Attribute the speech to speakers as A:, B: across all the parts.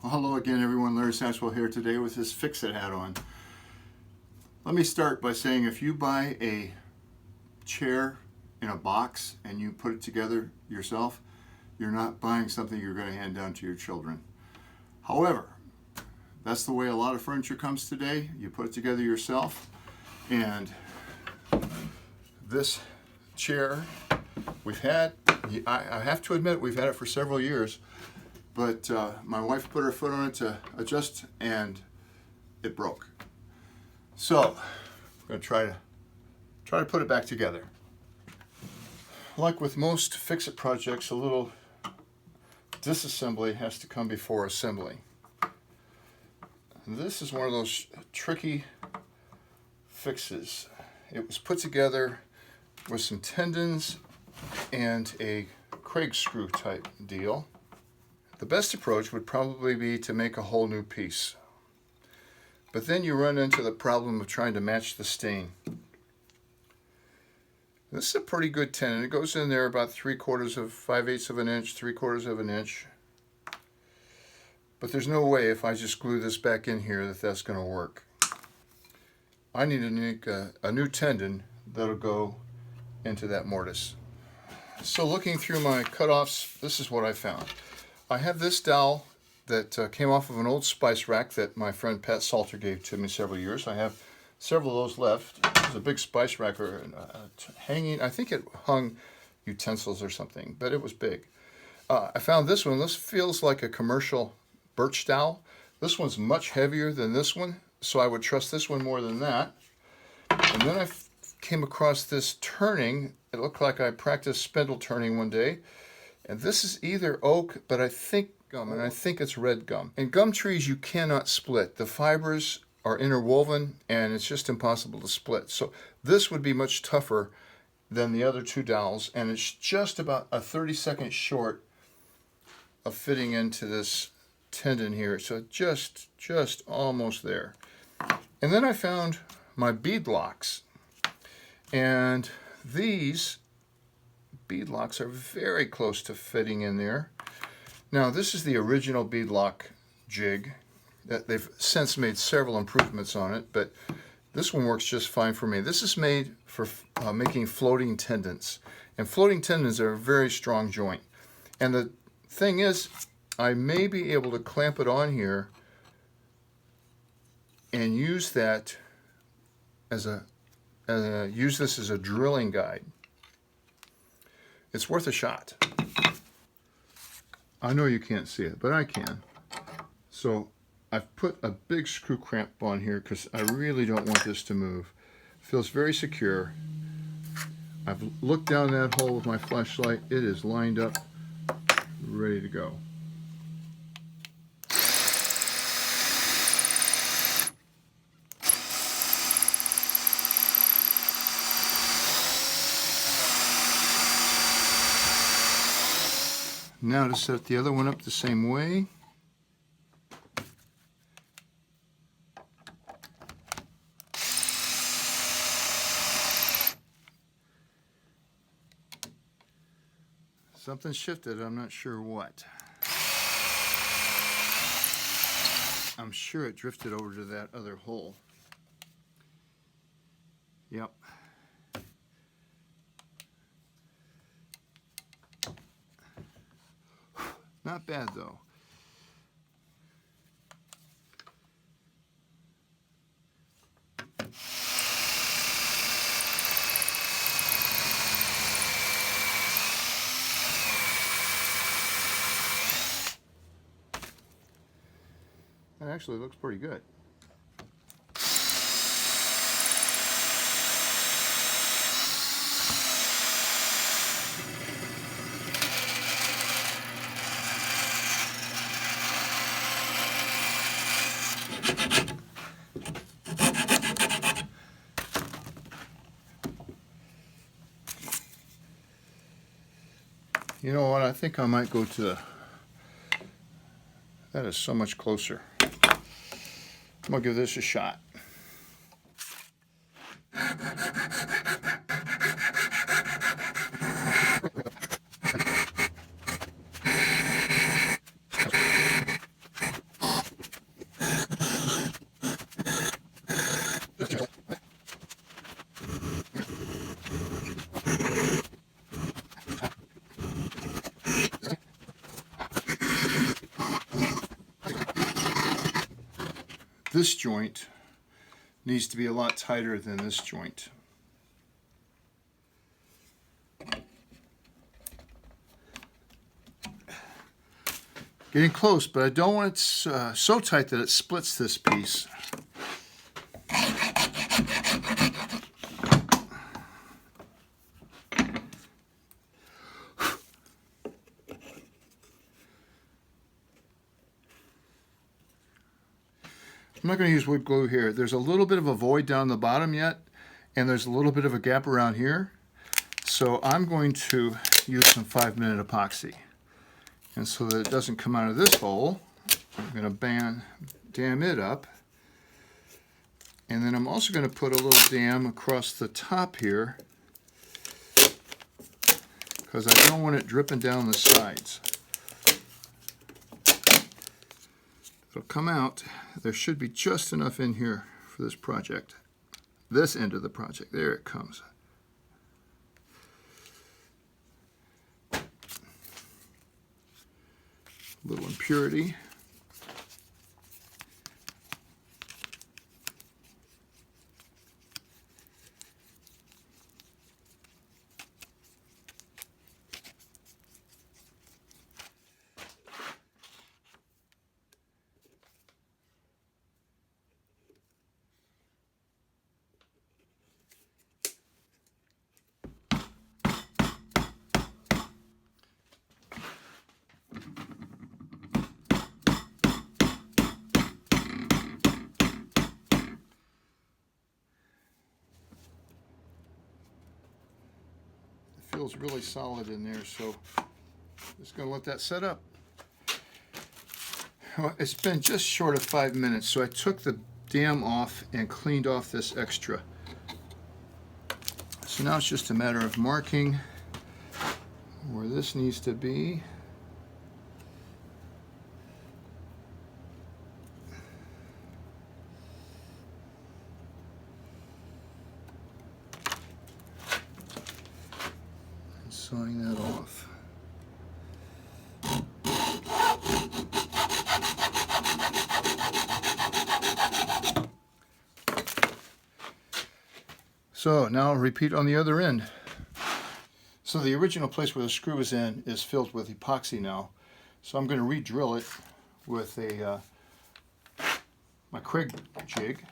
A: Hello again everyone, Larry Satchwell here today with this Fix-It hat on. Let me start by saying if you buy a chair in a box and you put it together yourself, you're not buying something you're going to hand down to your children. However, that's the way a lot of furniture comes today. You put it together yourself, and this chair we've had, I have to admit we've had it for several years. But my wife put her foot on it to adjust and it broke. So I'm going to try to put it back together. Like with most fix-it projects, a little disassembly has to come before assembly. And this is one of those tricky fixes. It was put together with some tendons and a Craig screw type deal. The best approach would probably be to make a whole new piece. But then you run into the problem of trying to match the stain. This is a pretty good tendon. It goes in there about 5/8 of an inch, 3/4 of an inch. But there's no way if I just glue this back in here that that's going to work. I need to make a new tendon that'll go into that mortise. So looking through my cutoffs, this is what I found. I have this dowel that came off of an old spice rack that my friend Pat Salter gave to me several years. I have several of those left. It was a big spice rack hanging. I think it hung utensils or something, but it was big. I found this one. This feels like a commercial birch dowel. This one's much heavier than this one, so I would trust this one more than that. And then I came across this turning. It looked like I practiced spindle turning one day. And this is either oak, but I think gum, and I think it's red gum. In gum trees, you cannot split. The fibers are interwoven, and it's just impossible to split. So this would be much tougher than the other two dowels, and it's just about a 30-second short of fitting into this tendon here. So just almost there. And then I found my bead locks, and these bead locks are very close to fitting in there. Now this is the original bead lock jig. They've since made several improvements on it, but this one works just fine for me. This is made for making floating tendons, and floating tendons are a very strong joint. And the thing is, I may be able to clamp it on here and use that as use this as a drilling guide. It's worth a shot. I know you can't see it, but I can. So I've put a big screw clamp on here because I really don't want this to move. It feels very secure. I've looked down that hole with my flashlight. It is lined up, ready to go. Now to set the other one up the same way. Something shifted, I'm not sure what. I'm sure it drifted over to that other hole. Yep. Not bad though. That actually looks pretty good. You know what, I think I might go to, that is so much closer. I'm gonna give this a shot. this joint needs to be a lot tighter than this joint. Getting close, but I don't want it so tight that it splits this piece. I'm not going to use wood glue here. There's a little bit of a void down the bottom yet, and there's a little bit of a gap around here. So I'm going to use some 5-minute epoxy. And so that it doesn't come out of this hole, I'm going to dam it up. And then I'm also going to put a little dam across the top here, because I don't want it dripping down the sides. It'll come out. There should be just enough in here for this project. This end of the project. There it comes. Little impurity. Feels really solid in there, so just going to let that set up. Well, it's been just short of 5 minutes, so I took the dam off and cleaned off this extra. So now it's just a matter of marking where this needs to be. Sawing that off. So now repeat on the other end. So the original place where the screw is in is filled with epoxy now. So I'm going to re-drill it with my Craig jig.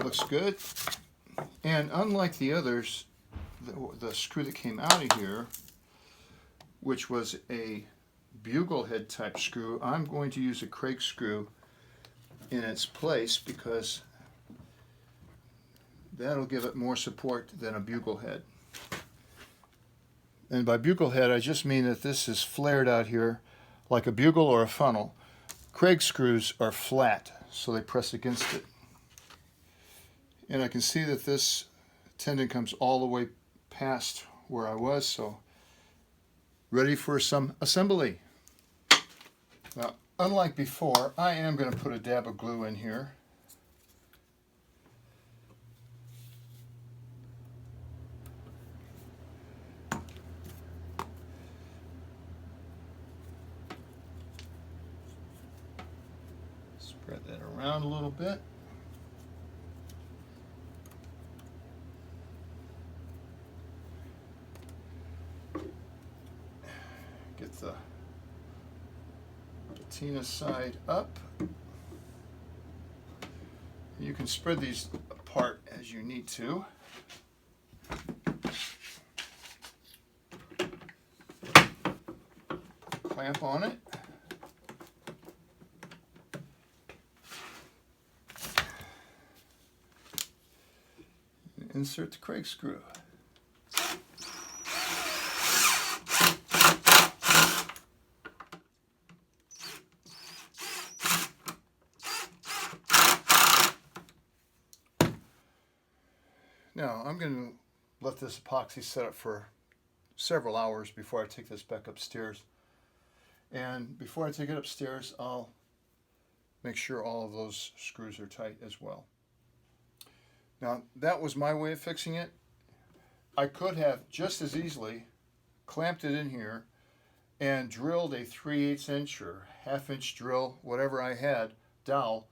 A: Looks good, and unlike the others, the screw that came out of here, which was a bugle head type screw, I'm going to use a Craig screw in its place because that'll give it more support than a bugle head. And by bugle head, I just mean that this is flared out here like a bugle or a funnel. Craig screws are flat, so they press against it. And I can see that this tendon comes all the way past where I was, so ready for some assembly. Now, unlike before, I am going to put a dab of glue in here. Spread that around a little bit. Get the patina side up. You can spread these apart as you need to. Clamp on it. And insert the Craig screw. Now, I'm going to let this epoxy set up for several hours before I take this back upstairs And before I take it upstairs, I'll make sure all of those screws are tight as well. Now, that was my way of fixing it. I could have just as easily clamped it in here and drilled a 3/8 inch or half-inch drill, whatever I had, dowel,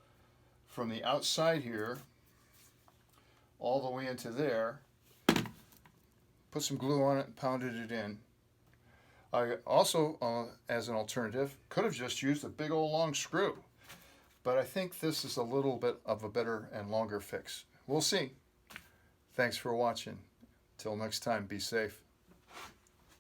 A: from the outside here all the way into there, put some glue on it and pounded it in. I also, as an alternative, could have just used a big old long screw, but I think this is a little bit of a better and longer fix. We'll see. Thanks for watching. Till next time, be safe.